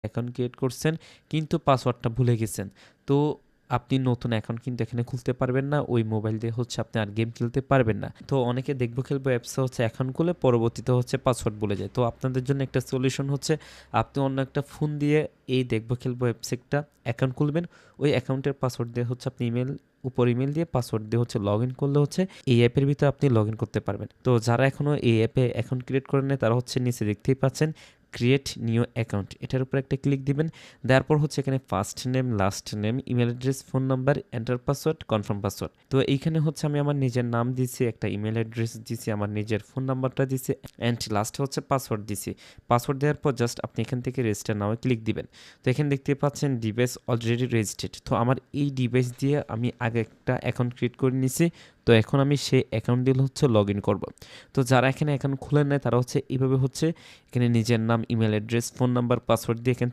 Account create করছেন কিন্তু পাসওয়ার্ডটা ভুলে গেছেন। তো আপনি নতুন অ্যাকাউন্ট কিন্তু এখানে খুলতে পারবেন না। ওই মোবাইল দিয়ে হচ্ছে আপনি আর গেম খেলতে পারবেন না। তো অনেকে দেখবো খেলবো অ্যাপসে হচ্ছে অ্যাকাউন্ট খুলে পরবর্তীতে হচ্ছে পাসওয়ার্ড ভুলে যায়। তো আপনাদের জন্য একটা সলিউশন হচ্ছে আপনি অন্য একটা ফোন দিয়ে এই দেখবো খেলবো অ্যাপসে একটা অ্যাকাউন্ট খুলবেন। ওই অ্যাকাউন্টের পাসওয়ার্ড দিয়ে হচ্ছে আপনি ইমেল দিয়ে পাসওয়ার্ড দিয়ে হচ্ছে লগ ইন করলে হচ্ছে এই অ্যাপের ভিতরে আপনি লগ ইন করতে পারবেন। তো যারা এখনও এই অ্যাপে অ্যাকাউন্ট ক্রিয়েট করেন নাই তারা হচ্ছে নিচে দেখতেই পাচ্ছেন ক্রিয়েট নিউ অ্যাকাউন্ট, এটার উপর একটা ক্লিক দিবেন। দেওয়ার পর হচ্ছে এখানে first name, last name, email address, phone number, enter password, confirm password. তো এইখানে হচ্ছে আমি আমার নিজের নাম দিছি, একটা ইমেল অ্যাড্রেস দিছি, আমার নিজের ফোন নাম্বারটা দিছি অ্যান্ড লাস্টে হচ্ছে পাসওয়ার্ড দিছি। পাসওয়ার্ড দেওয়ার পর জাস্ট আপনি এখান থেকে রেজিস্টার নাও ক্লিক দিবেন। তো এখানে দেখতে পাচ্ছেন ডিভাইস অলরেডি রেজিস্টার্ড। তো আমার এই ডিভাইস দিয়ে আমি আগে একটা অ্যাকাউন্ট ক্রিয়েট করে নিছি। তো এখন আমি সেই অ্যাকাউন্ট দিয়ে হচ্ছে লগ ইন করবো। তো যারা এখানে অ্যাকাউন্ট খুলেন নাই তারা হচ্ছে এইভাবে হচ্ছে এখানে নিজের নাম, email address, phone number, password দিয়ে এখান